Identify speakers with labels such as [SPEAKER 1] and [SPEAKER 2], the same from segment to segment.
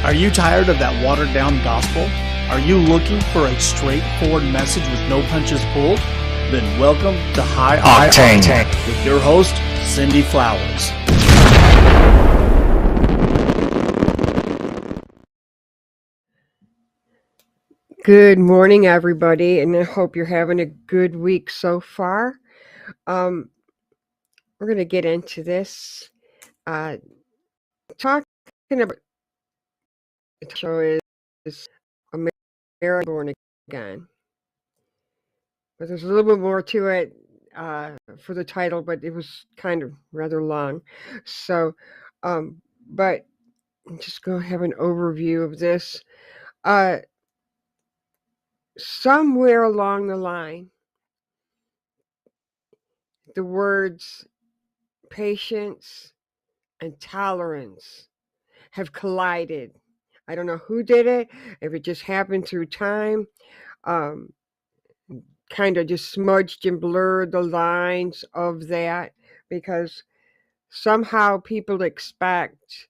[SPEAKER 1] Are you tired of that watered down gospel? Are you looking for a straightforward message with no punches pulled? Then welcome to High Octane with your host, Cindy Flowers.
[SPEAKER 2] Good morning, everybody, and I hope you're having a good week so far. We're going to get into this. Talking about the show is America Born Again. But there's a little bit more to it for the title, but it was kind of rather long. So, but I'm just going to have an overview of this. Somewhere along the line, the words patience and tolerance have collided. I don't know who did it, if it just happened through time, kind of just smudged and blurred the lines of that, because somehow people expect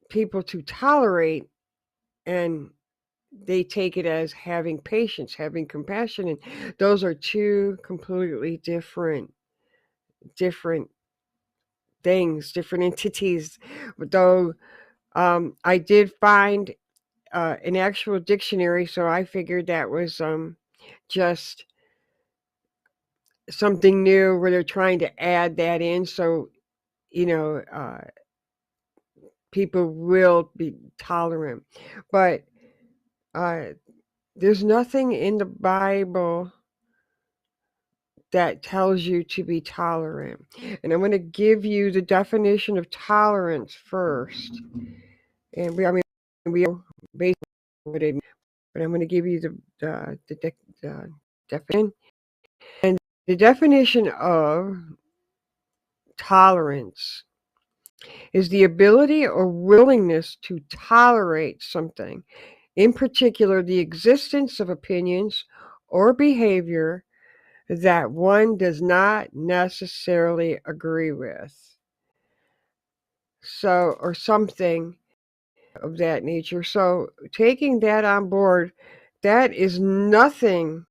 [SPEAKER 2] people to tolerate, and they take it as having patience, having compassion, and those are two completely different things, different entities. Though I did find an actual dictionary, so I figured that was just something new where they're trying to add that in, so people will be tolerant. But there's nothing in the Bible that tells you to be tolerant, and I'm going to give you the definition of tolerance first. And we basically what it means, but I'm going to give you the definition. And the definition of tolerance is the ability or willingness to tolerate something, in particular the existence of opinions or behavior that one does not necessarily agree with. So, or something of that nature. So, taking that on board, that is nothing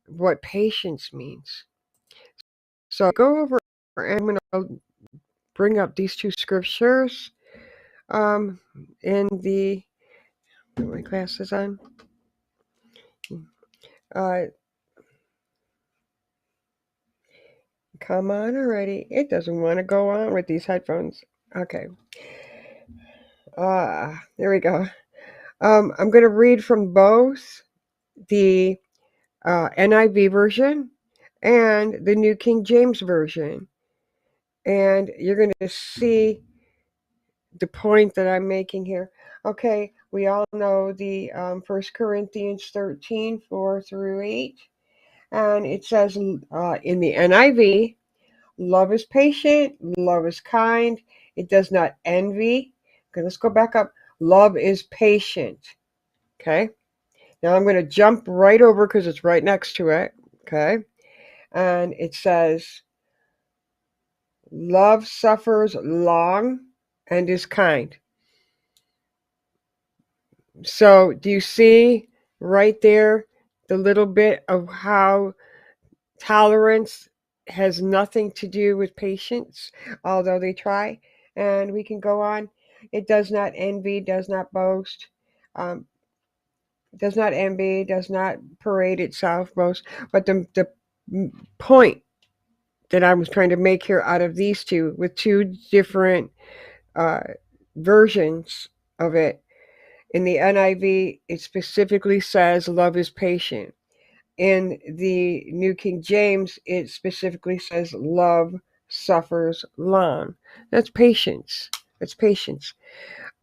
[SPEAKER 2] what patience means. So go over, and I'm going to bring up these two scriptures in the, put my glasses on. Come on already. It doesn't want to go on with these headphones. Okay. There we go. I'm going to read from both the NIV version and the New King James Version. And you're going to see the point that I'm making here. Okay, we all know the 1 Corinthians 13, 4 through 8. And it says in the NIV, love is patient, love is kind, it does not envy. Okay, let's go back up. Love is patient. Okay, now I'm going to jump right over because it's right next to it. Okay, and it says, love suffers long and is kind. So do you see right there the little bit of how tolerance has nothing to do with patience, although they try? And we can go on. It does not envy, does not boast, does not envy, does not parade itself, boast. But the point that I was trying to make here out of these two, with two different versions of it, in the NIV, it specifically says love is patient. In the New King James, it specifically says love suffers long. That's patience. That's patience.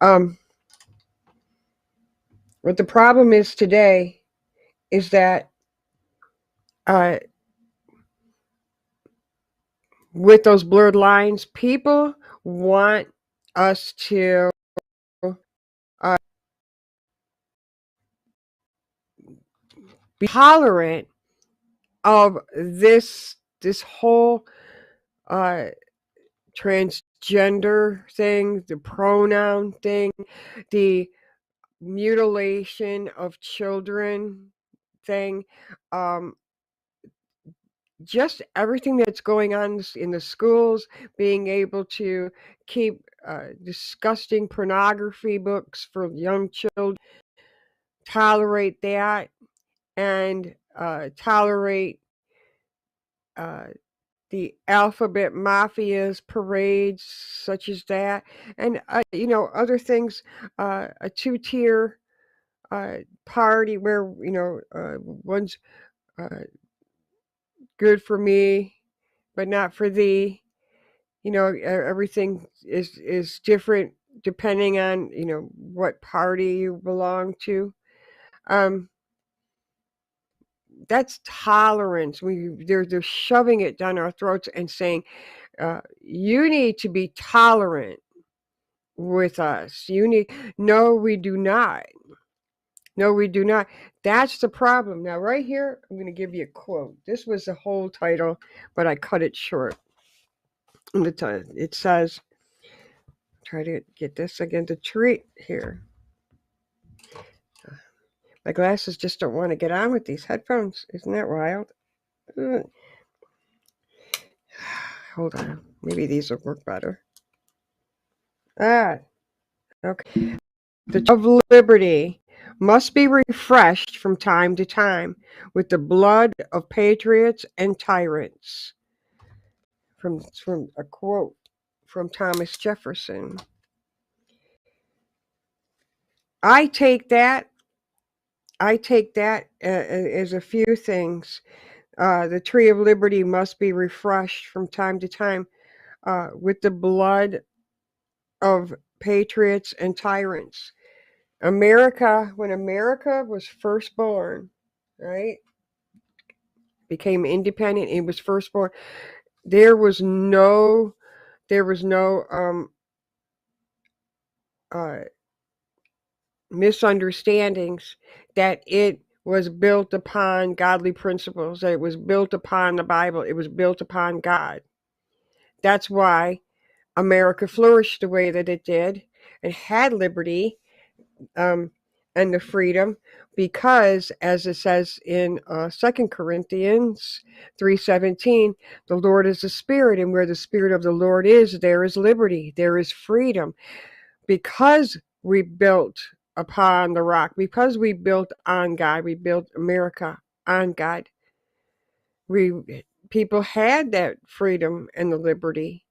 [SPEAKER 2] What the problem is today is that with those blurred lines, people want us to be tolerant of this whole transgender thing, the pronoun thing, the mutilation of children thing, um, just everything that's going on in the schools, being able to keep disgusting pornography books for young children, tolerate that, and tolerate uh, the alphabet mafias parades such as that, and other things, a two-tier party where one's uh, good for me but not for thee. Everything is different depending on what party you belong to. um that's tolerance. They're shoving it down our throats and saying, you need to be tolerant with us. No, we do not. No, we do not. That's the problem. Now, right here, I'm going to give you a quote. This was the whole title, but I cut it short. And it says, try to get this again to treat here. My glasses just don't want to get on with these headphones. Isn't that wild? Hold on. Maybe these will work better. Okay. The of liberty must be refreshed from time to time with the blood of patriots and tyrants. From a quote from Thomas Jefferson. I take that as a few things. The tree of liberty must be refreshed from time to time with the blood of patriots and tyrants. When America was first born, right, became independent, it was first born, there was no misunderstandings that it was built upon godly principles, that it was built upon the Bible, it was built upon God. That's why America flourished the way that it did and had liberty and the freedom, because, as it says in 2 Corinthians 3:17, the Lord is the Spirit, and where the Spirit of the Lord is, there is liberty, there is freedom. Because we built upon the rock, because we built on God, we built America on God, people had that freedom and the liberty.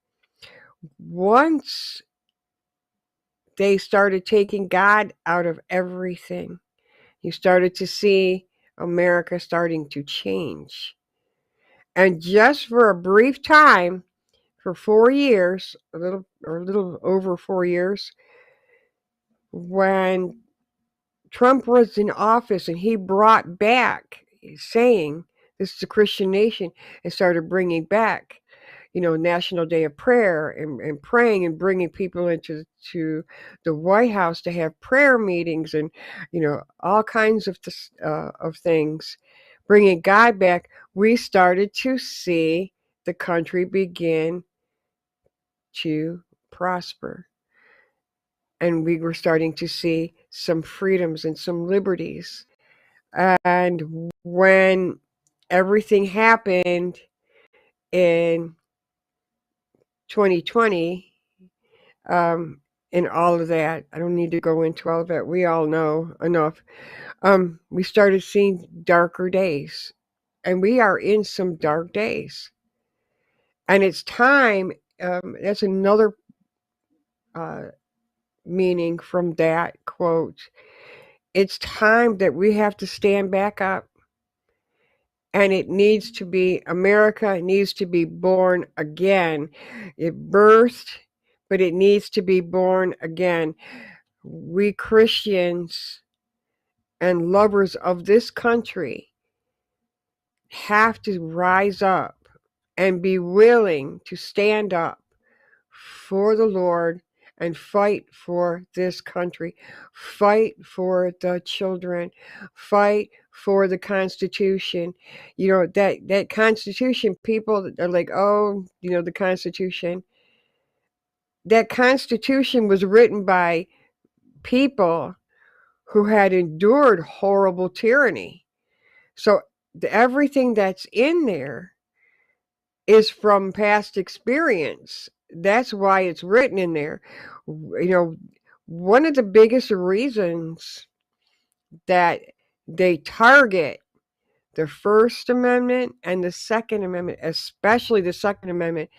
[SPEAKER 2] Once they started taking God out of everything, you started to see America starting to change. And just for a brief time, for 4 years, a little over 4 years, when Trump was in office and he brought back, saying this is a Christian nation, and started bringing back National Day of Prayer, and praying and bringing people into the White House to have prayer meetings, and all kinds of things, bringing God back. We started to see the country begin to prosper, and we were starting to see some freedoms and some liberties. And when everything happened in 2020, and all of that, I don't need to go into all of that. We all know enough. We started seeing darker days, and we are in some dark days. And it's time. That's another meaning from that quote. It's time that we have to stand back up. And America needs to be born again. It birthed, but it needs to be born again. We Christians and lovers of this country have to rise up and be willing to stand up for the Lord and fight for this country, fight for the children, fight for the Constitution. That Constitution, people are like, oh, the Constitution. that Constitution was written by people who had endured horrible tyranny. So everything that's in there is from past experience. That's why it's written in there. You know, one of the biggest reasons that they target the First Amendment and the Second Amendment, especially the Second Amendment,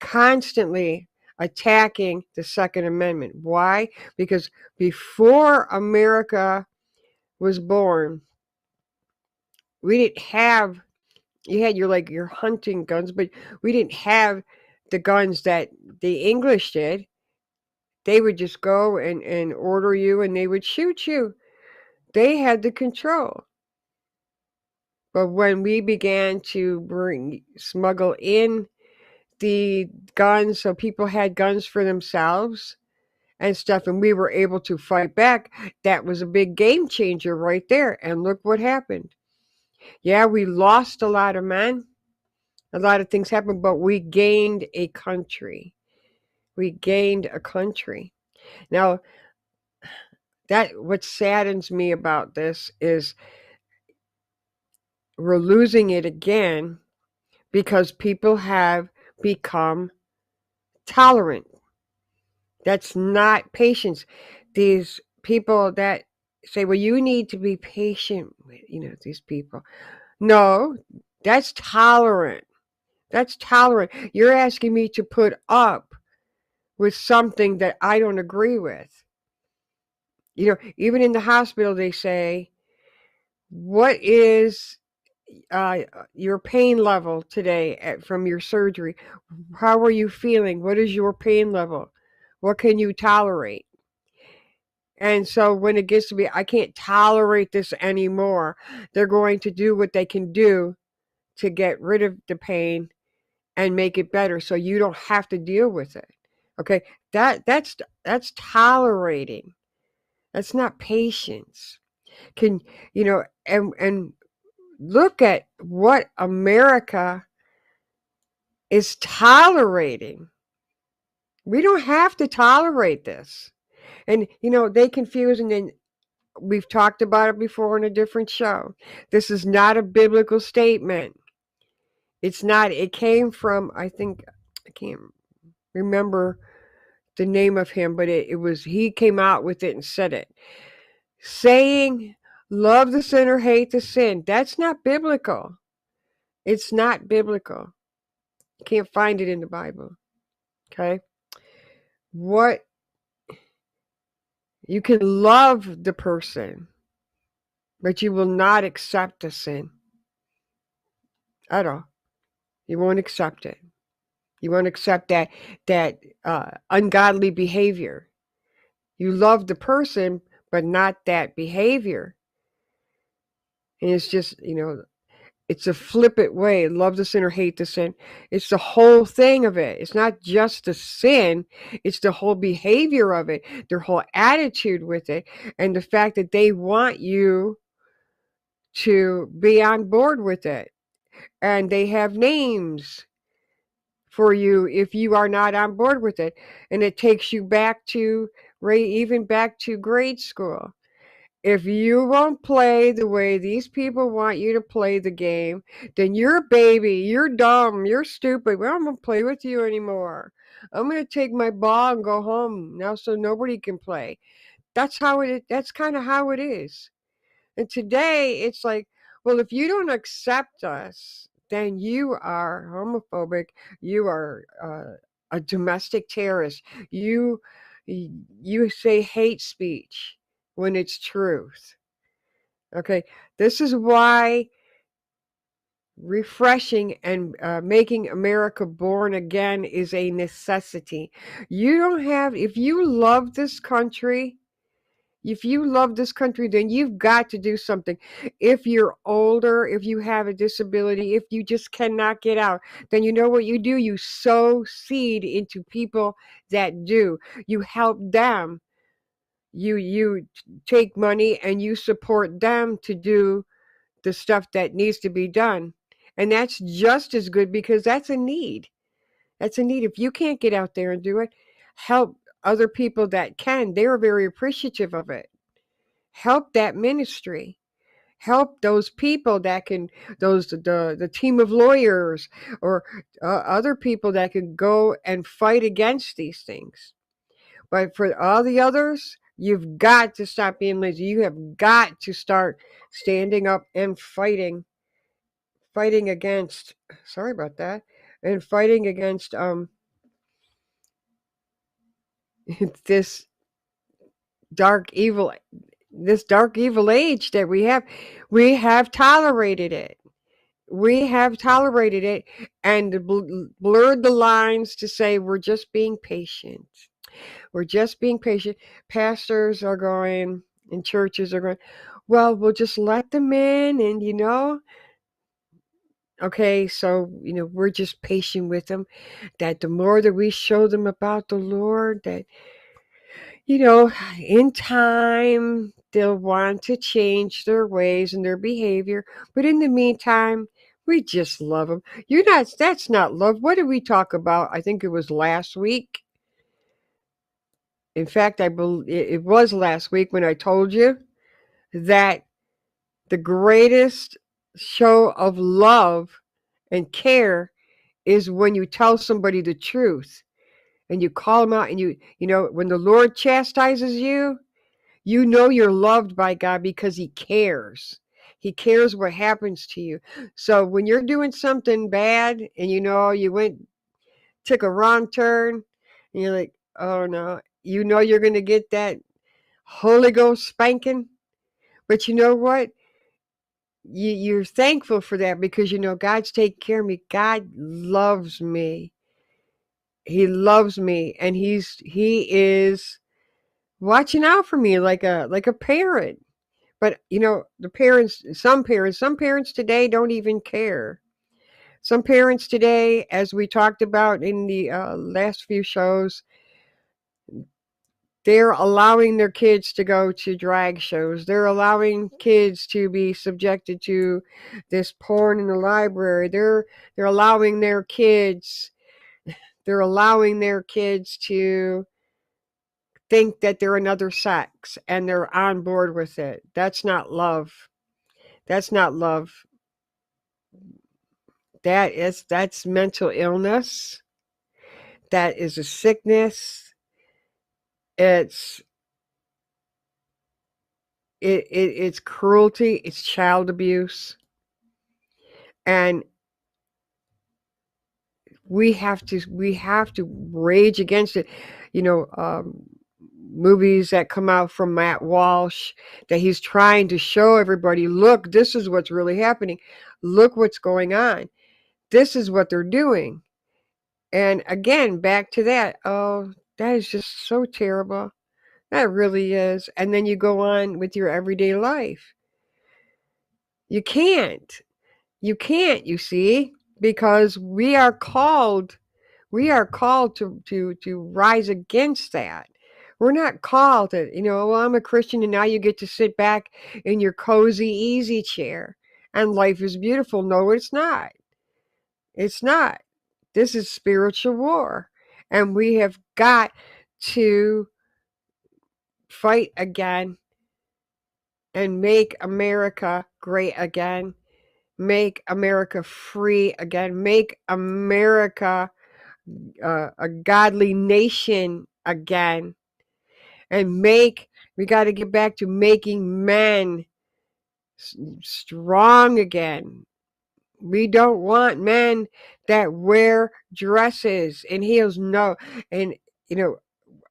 [SPEAKER 2] constantly attacking the Second Amendment. Why? Because before America was born, we didn't have, you had your hunting guns, but we didn't have the guns that the English did. They would just go and order you and they would shoot you. They had the control. But when we began to smuggle in the guns, so people had guns for themselves and stuff, and we were able to fight back, that was a big game changer right there. And look what happened. Yeah, we lost a lot of men. A lot of things happened, but we gained a country. We gained a country. Now, what saddens me about this is we're losing it again because people have become tolerant. That's not patience. These people that say, well, you need to be patient with, these people. No, that's tolerant. That's tolerant. You're asking me to put up with something that I don't agree with. Even in the hospital, they say, what is your pain level today from your surgery? How are you feeling? What is your pain level? What can you tolerate? And so when it gets to be, I can't tolerate this anymore, they're going to do what they can do to get rid of the pain and make it better so you don't have to deal with it. Okay, that's tolerating. That's not patience. And look at what America is tolerating. We don't have to tolerate this. And they confuse, and then we've talked about it before in a different show. This is not a biblical statement. It's not. It came from, I think, I can't remember the name of him, but it was, he came out with it and said it. Saying, love the sinner, hate the sin. That's not biblical. It's not biblical. You can't find it in the Bible. Okay? You can love the person, but you will not accept the sin at all. You won't accept it. You won't accept that ungodly behavior. You love the person, but not that behavior. And it's just, it's a flippant way. Love the sin or hate the sin. It's the whole thing of it. It's not just the sin. It's the whole behavior of it, their whole attitude with it, and the fact that they want you to be on board with it. And they have names for you if you are not on board with it. And it takes you back to, even back to grade school. If you won't play the way these people want you to play the game, then you're a baby, you're dumb, you're stupid. Well, I'm going to play with you anymore. I'm going to take my ball and go home now so nobody can play. That's kind of how it is. And today it's like, well, if you don't accept us, then you are homophobic. You are a domestic terrorist. You say hate speech when it's truth. Okay, this is why refreshing and making America born again is a necessity. If you love this country, then you've got to do something. If you're older, if you have a disability, if you just cannot get out, then you know what you do? You sow seed into people that do. You help them. You take money and you support them to do the stuff that needs to be done. And that's just as good because that's a need. That's a need. If you can't get out there and do it, help other people that can. They're very appreciative of it. Help that ministry. Help those people that can, the team of lawyers or other people that can go and fight against these things. But for all the others, you've got to stop being lazy. You have got to start standing up and fighting against, sorry about that, and fighting against this dark evil this dark evil age that we have tolerated it. We have tolerated it and blurred the lines to say we're just being patient. We're just being patient. Pastors are going and churches are going, well, we'll just let them in and okay, so we're just patient with them, that the more that we show them about the Lord, that in time, they'll want to change their ways and their behavior. But in the meantime, we just love them. That's not love. What did we talk about? I think it was last week. In fact, I believe it was last week when I told you that the greatest show of love and care is when you tell somebody the truth and you call them out, and when the Lord chastises you, you're loved by God because he cares. He cares what happens to you. So when you're doing something bad and you took a wrong turn and you're like, oh no, you're going to get that Holy Ghost spanking. But you know what? You're thankful for that because God's taking care of me. God loves me. He loves me, and he is watching out for me like a parent. But some parents today don't even care. Some parents today, as we talked about in the last few shows, they're allowing their kids to go to drag shows. They're allowing kids to be subjected to this porn in the library. They're allowing their kids to think that they're another sex and they're on board with it. That's not love. That's not love. That's mental illness. That is a sickness. It's it's cruelty. It's child abuse, and we have to rage against it. Movies that come out from Matt Walsh, that he's trying to show everybody, look, this is what's really happening. Look what's going on. This is what they're doing. And again, back to that. Oh, that is just so terrible. That really is. And then you go on with your everyday life. You can't. You see, because we are called to rise against that. We're not called to, well, I'm a Christian and now you get to sit back in your cozy, easy chair and life is beautiful. No, it's not. It's not. This is spiritual war. And we have got to fight again and make America great again. Make America free again. Make America a godly nation again. And we got to get back to making men strong again. We don't want men that wear dresses and heels. No. And,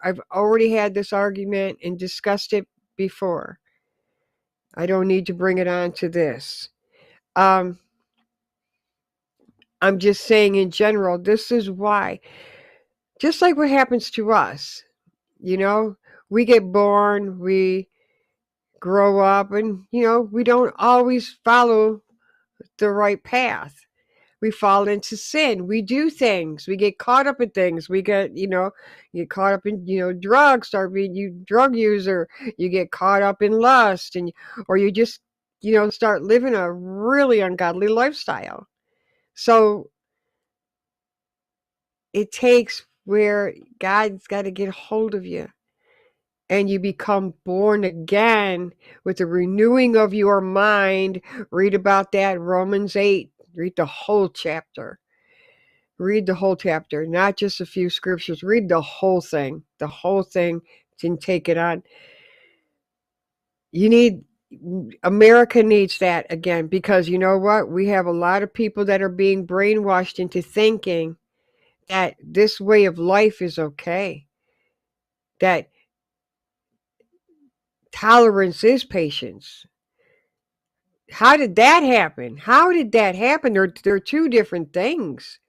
[SPEAKER 2] I've already had this argument and discussed it before. I don't need to bring it on to this. I'm just saying in general, this is why. Just like what happens to us, we get born, we grow up, and, we don't always follow the right path. We fall into sin. We do things. We get caught up in things. We get, you get caught up in, drugs, start being you drug user. You get caught up in lust, or you just, start living a really ungodly lifestyle. So it takes where God's got to get a hold of you. And you become born again with the renewing of your mind. Read about that, Romans 8. Read the whole chapter. Read the whole chapter, not just a few scriptures. Read the whole thing. The whole thing, and take it on. America needs that again, because you know what? We have a lot of people that are being brainwashed into thinking that this way of life is okay. That tolerance is patience. How did that happen? How did that happen? They're two different things,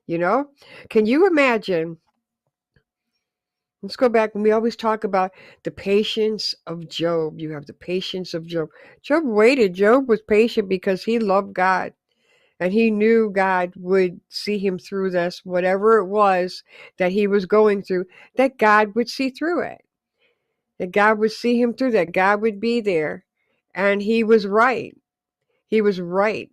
[SPEAKER 2] you know? Can you imagine? Let's go back. And we always talk about the patience of Job. You have the patience of Job. Job waited. Job was patient because he loved God. And he knew God would see him through this, whatever it was that he was going through, that God would see through it. That God would see him through that. God would be there. And he was right. He was right.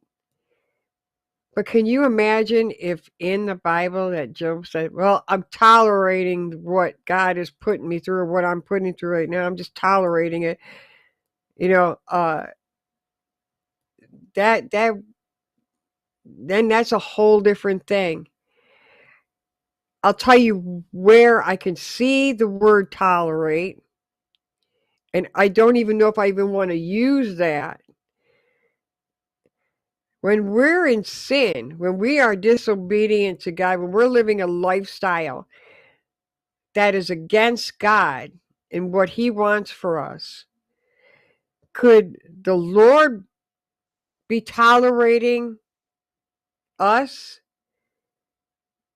[SPEAKER 2] But can you imagine if in the Bible that Job said, well, I'm tolerating what God is putting me through, or what I'm putting through right now. I'm just tolerating it. You know, that then that's a whole different thing. I'll tell you where I can see the word tolerate, and I don't even know if I even want to use that. When we're in sin, when we are disobedient to God, when we're living a lifestyle that is against God and what He wants for us, could the Lord be tolerating us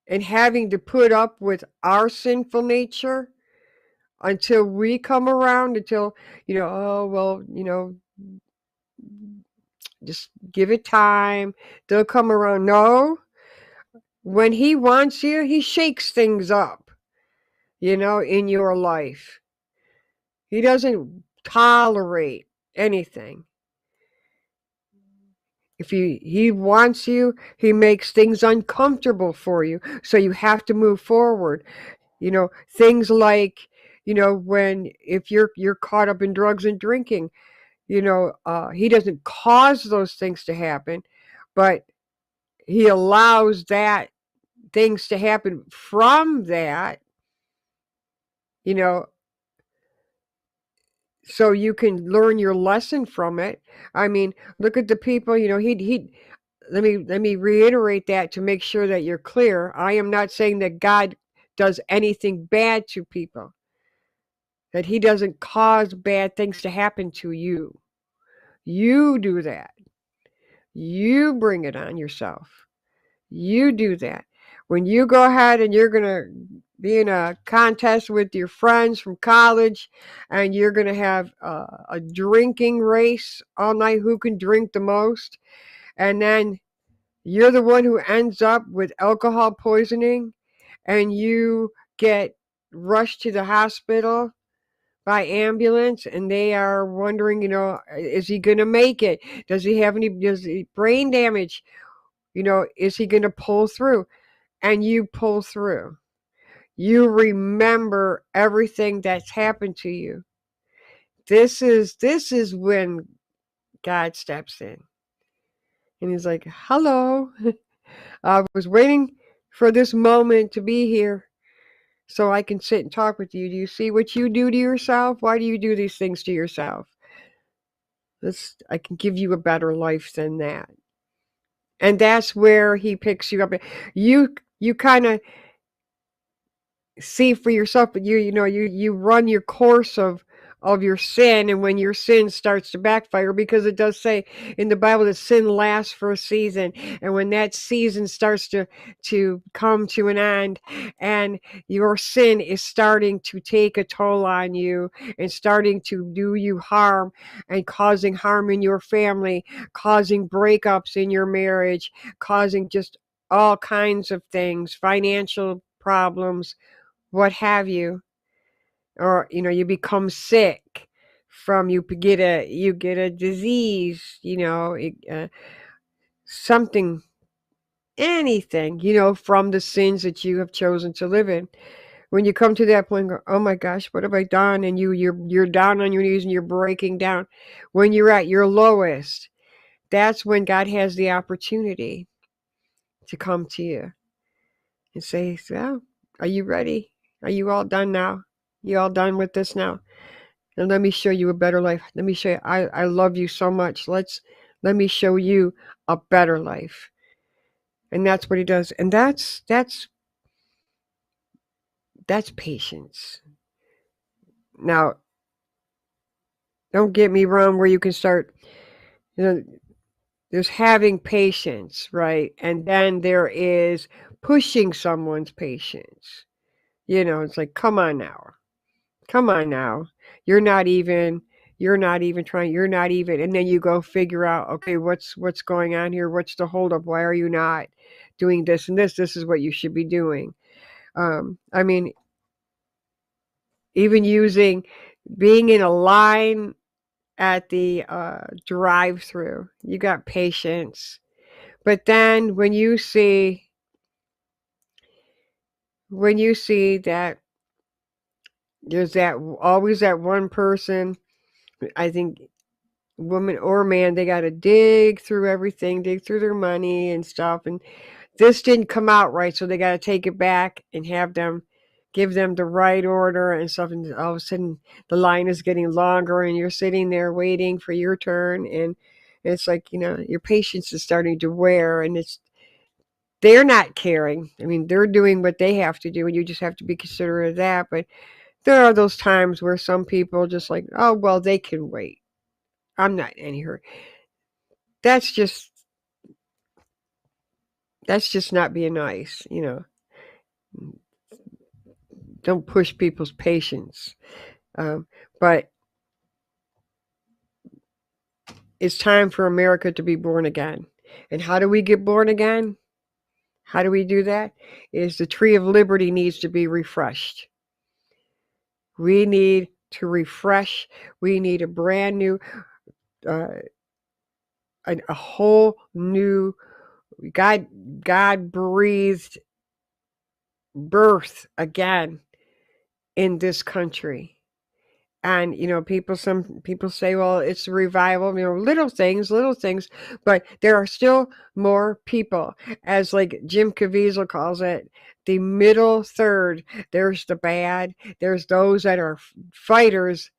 [SPEAKER 2] and having to put up with our sinful nature until we come around, until, oh, well, just give it time, they'll come around? No. When He wants you, He shakes things up, in your life. He doesn't tolerate anything. If he wants you, He makes things uncomfortable for you, so you have to move forward. Things like, if you're caught up in drugs and drinking, He doesn't cause those things to happen, but He allows things to happen from that, so you can learn your lesson from it. I mean, look at the people, he let me reiterate that to make sure that you're clear. I am not saying that God does anything bad to people, that He doesn't cause bad things to happen to you. You do that. You bring it on yourself. You do that. When you go ahead and you're going to be in a contest with your friends from college, and you're going to have a drinking race all night, who can drink the most, and then you're the one who ends up with alcohol poisoning, and you get rushed to the hospital by ambulance, and they are wondering, is he going to make it? Does he brain damage? Is he going to pull through? And you pull through. You remember everything that's happened to you. This is when God steps in. And He's like, hello, I was waiting for this moment to be here so I can sit and talk with you. Do you see what you do to yourself? Why do you do these things to yourself? I can give you a better life than that. And that's where He picks you up. You kind of see for yourself, but you run your course of your sin, and when your sin starts to backfire, because it does say in the Bible that sin lasts for a season, and when that season starts to come to an end, and your sin is starting to take a toll on you and starting to do you harm and causing harm in your family, causing breakups in your marriage, causing just all kinds of things, financial problems, what have you, or you become sick from, you get a disease, something, anything, from the sins that you have chosen to live in. When you come to that point, go, oh my gosh, what have I done? And you're down on your knees and you're breaking down. When you're at your lowest, that's when God has the opportunity to come to you and say, "So, are you ready? Are you all done now? You all done with this now? And let me show you a better life. Let me show you. I love you so much. Let me show you a better life." And that's what He does. And that's patience. Now, don't get me wrong. Where you can start, there's having patience, right? And then there is pushing someone's patience. It's like, come on now. Come on now. You're not even trying, and then you go figure out, okay, what's going on here? What's the holdup? Why are you not doing this and this? This is what you should be doing. I mean, even being in a line at the drive-through, you got patience. But then when you see that there's always that one person, I think, woman or man, they got to dig through everything, dig through their money and stuff, and this didn't come out right, so they got to take it back and give them the right order and stuff, and all of a sudden the line is getting longer and you're sitting there waiting for your turn, and it's like, your patience is starting to wear, and they're not caring. I mean, they're doing what they have to do, and you just have to be considerate of that. But there are those times where some people just like, oh, well, they can wait. I'm not in any hurry. That's just not being nice, Don't push people's patience. But it's time for America to be born again. And how do we get born again? How do we do that? Is the tree of liberty needs to be refreshed. We need to refresh. We need a brand new, a whole new, God breathed birth again in this country. And some people say, well, it's a revival, little things, but there are still more people, as like Jim Caviezel calls it, the middle third. There's the bad, there's those that are fighters,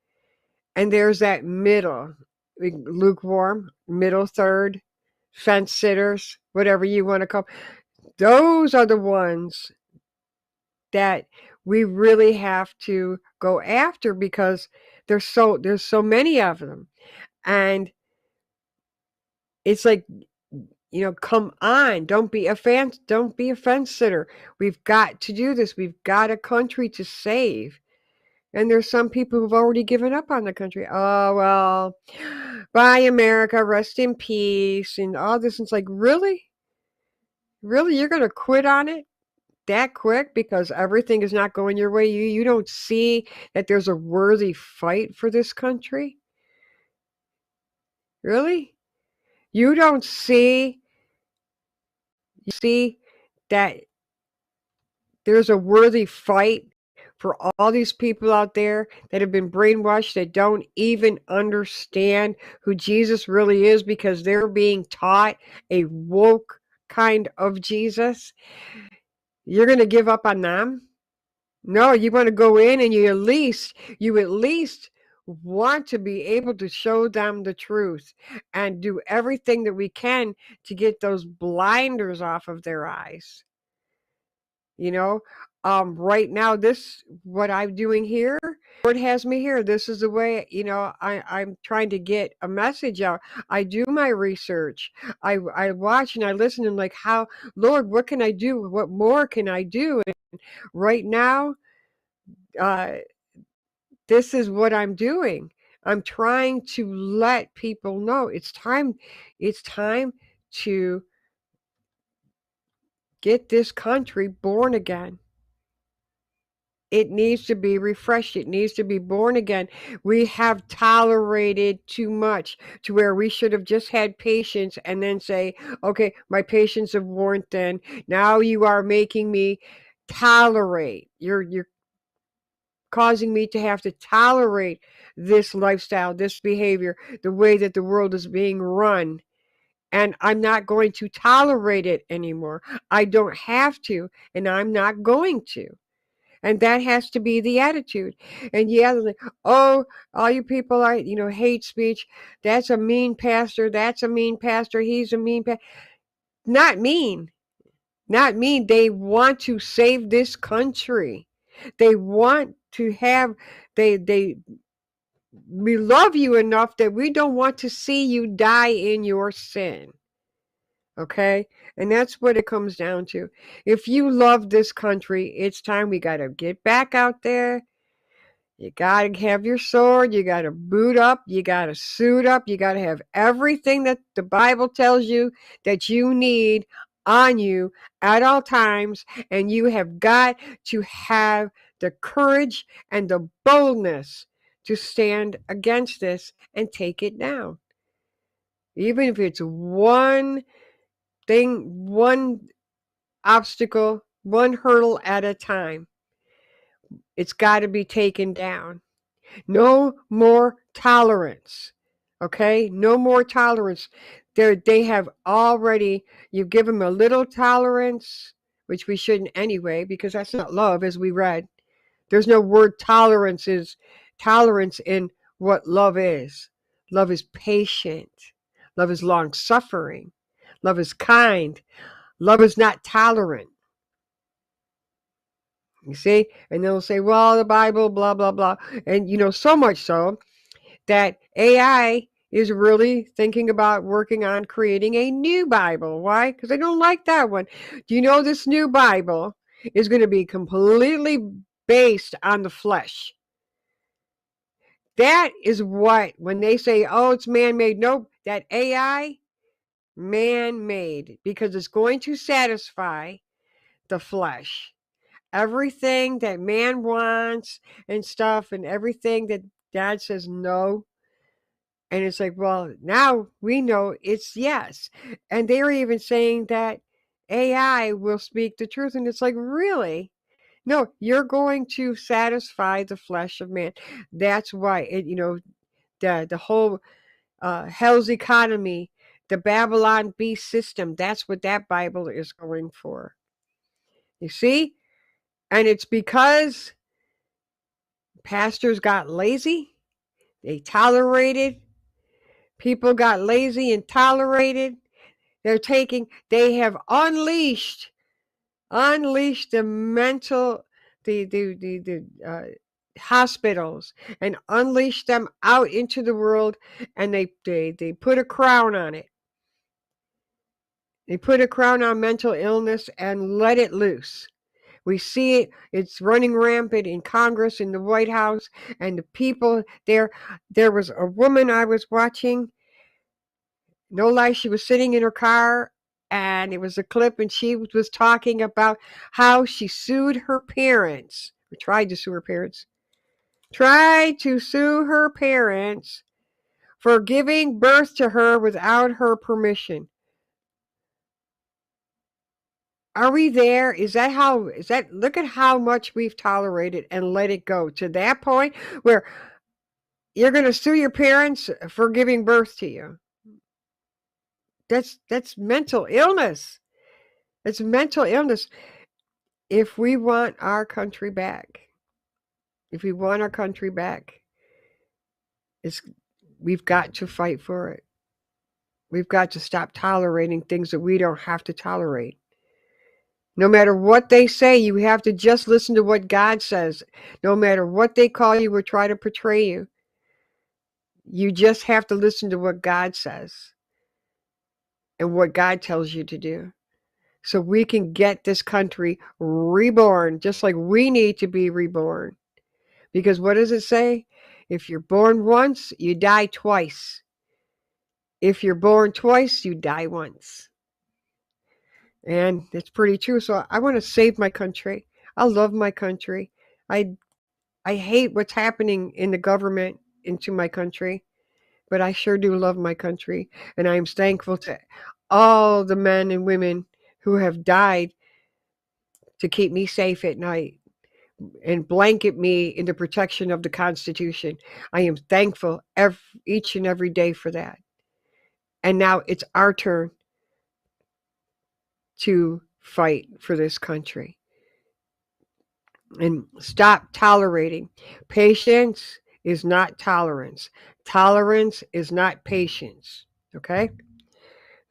[SPEAKER 2] and there's that middle, lukewarm, middle third, fence sitters, whatever you want to call. Those are the ones that we really have to go after, because there's so many of them, and it's like, come on, don't be a fence sitter. We've got to do this. We've got a country to save. And there's some people who've already given up on the country. Oh, well, bye America, rest in peace, and all this. And it's like, really you're going to quit on it that quick because everything is not going your way? You don't see that there's a worthy fight for this country? Really? You don't see that there's a worthy fight for all these people out there that have been brainwashed, that don't even understand who Jesus really is, because they're being taught a woke kind of Jesus? You're going to give up on them? No, you want to go in, and you at least want to be able to show them the truth and do everything that we can to get those blinders off of their eyes. Right now, what I'm doing here, Lord has me here. This is the way, I'm trying to get a message out. I do my research. I watch and I listen, and like, how, Lord, what can I do? What more can I do? And right now, this is what I'm doing. I'm trying to let people know it's time to get this country born again. It needs to be refreshed. It needs to be born again. We have tolerated too much to where we should have just had patience and then say, okay, my patience have worn thin. Now you are making me tolerate. You're causing me to have to tolerate this lifestyle, this behavior, the way that the world is being run. And I'm not going to tolerate it anymore. I don't have to, and I'm not going to. And that has to be the attitude. And yeah, like, oh, all you people are, hate speech. That's a mean pastor. That's a mean pastor. He's a mean pastor. Not mean. Not mean. They want to save this country. They want to have, we love you enough that we don't want to see you die in your sin. Okay? And that's what it comes down to. If you love this country, it's time we got to get back out there. You got to have your sword. You got to boot up. You got to suit up. You got to have everything that the Bible tells you that you need on you at all times. And you have got to have the courage and the boldness to stand against this and take it down. Even if it's one thing, one obstacle, one hurdle at a time, it's got to be taken down. No more tolerance. Okay? No more tolerance. They have already, you give them a little tolerance, which we shouldn't anyway, because that's not love, as we read. There's no word tolerance in what love is. Love is patient. Love is long suffering. Love is kind. Love is not tolerant. You see? And they'll say, well, the Bible, blah, blah, blah. And, so much so that AI is really thinking about working on creating a new Bible. Why? Because they don't like that one. Do you know this new Bible is going to be completely based on the flesh? That is what, when they say, oh, it's man-made, nope, that AI, man-made, because it's going to satisfy the flesh. Everything that man wants and stuff, and everything that God says no. And it's like, well, now we know it's yes. And they're even saying that AI will speak the truth. And it's like, really? No, you're going to satisfy the flesh of man. That's why the whole hell's economy, the Babylon beast system, that's what that Bible is going for. You see? And it's because pastors got lazy. They tolerated. People got lazy and tolerated. They have unleashed the mental, the hospitals, and unleashed them out into the world, and they put a crown on it. They put a crown on mental illness and let it loose. We see it. It's running rampant in Congress, in the White House, and the people there. There was a woman I was watching. No lie, she was sitting in her car, and it was a clip, and she was talking about how she sued her parents, or tried to sue her parents. Tried to sue her parents for giving birth to her without her permission. Are we there? Look at how much we've tolerated and let it go to that point where you're going to sue your parents for giving birth to you. That's mental illness. It's mental illness. If we want our country back, we've got to fight for it. We've got to stop tolerating things that we don't have to tolerate. No matter what they say, you have to just listen to what God says. No matter what they call you or try to portray you, you just have to listen to what God says and what God tells you to do. So we can get this country reborn, just like we need to be reborn. Because what does it say? If you're born once, you die twice. If you're born twice, you die once. And it's pretty true. So I want to save my country. I love my country. I hate what's happening in the government into my country, but I sure do love my country, and I am thankful to all the men and women who have died to keep me safe at night and blanket me in the protection of the Constitution. I am thankful each and every day for that. And now it's our turn to fight for this country and stop tolerating. Patience is not tolerance. Tolerance is not patience. Okay?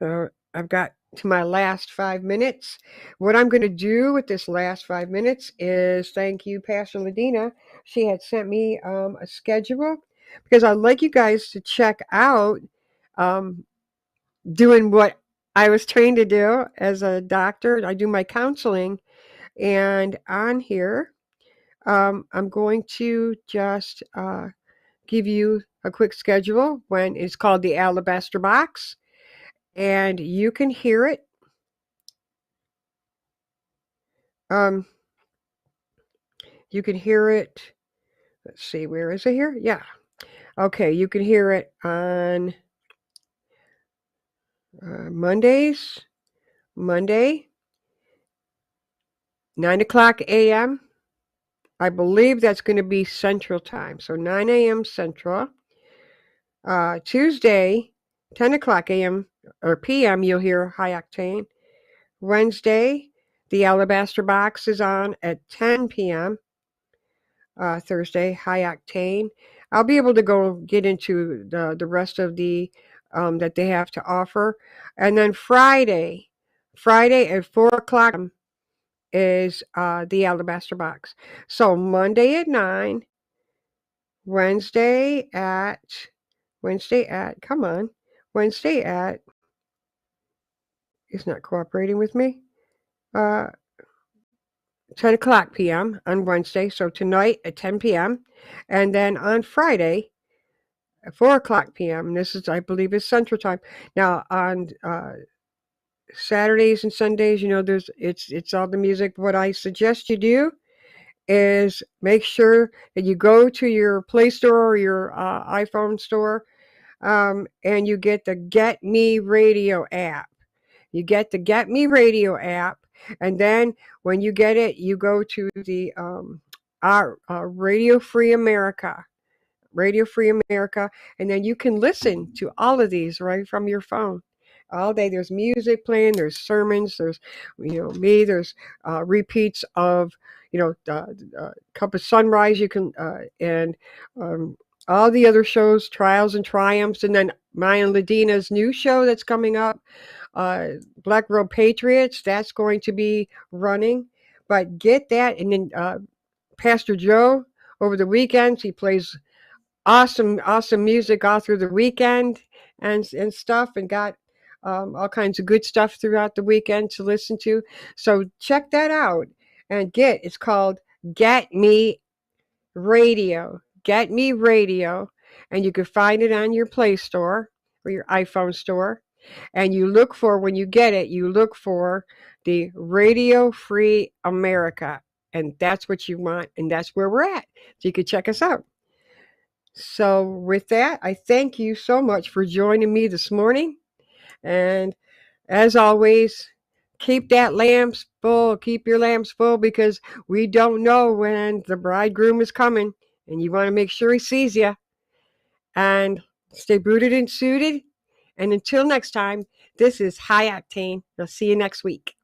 [SPEAKER 2] I've got to my last 5 minutes. What I'm going to do with this last 5 minutes is thank you, Pastor Ladina. She had sent me a schedule because I'd like you guys to check out um, doing what I was trained to do as a doctor. I do my counseling, and on here, I'm going to just give you a quick schedule when it's called the Alabaster Box, and you can hear it. You can hear it. Let's see, where is it here? Yeah. Okay, you can hear it on Mondays. Monday, 9 o'clock a.m. I believe that's going to be Central Time. So 9 a.m. Central. Tuesday, 10 o'clock a.m. or p.m., you'll hear High Octane. Wednesday, the Alabaster Box is on at 10 p.m. Thursday, High Octane. I'll be able to go get into the rest of the that they have to offer. And then Friday at 4 o'clock is the Alabaster Box. So Monday at 9, Wednesday at, come on, Wednesday at, it's not cooperating with me. 10 o'clock p.m. on Wednesday, so tonight at 10 p.m. And then on Friday at 4 o'clock p.m., and this is, I believe, is Central Time. Now, on Saturdays and Sundays, it's all the music. What I suggest you do is make sure that you go to your Play Store or your iPhone store, and you get the Get Me Radio app. You get the Get Me Radio app, and then when you get it, you go to the Radio Free America, and then you can listen to all of these right from your phone. All day there's music playing, there's sermons, there's there's repeats of Cup of Sunrise. You can and all the other shows, Trials and Triumphs, and then Maya and Ladina's new show that's coming up, Black Road Patriots. That's going to be running, but get that. And then Pastor Joe over the weekends, he plays awesome music all through the weekend and stuff, and got all kinds of good stuff throughout the weekend to listen to. So check that out and it's called Get Me Radio. Get Me Radio, and you can find it on your Play Store or your iPhone store. And when you get it, you look for the Radio Free America, and that's what you want, and that's where we're at. So you can check us out. So with that, I thank you so much for joining me this morning. And as always, keep your lamps full, because we don't know when the bridegroom is coming, and you want to make sure he sees you. And stay booted and suited. And until next time, this is High Octane. I'll see you next week.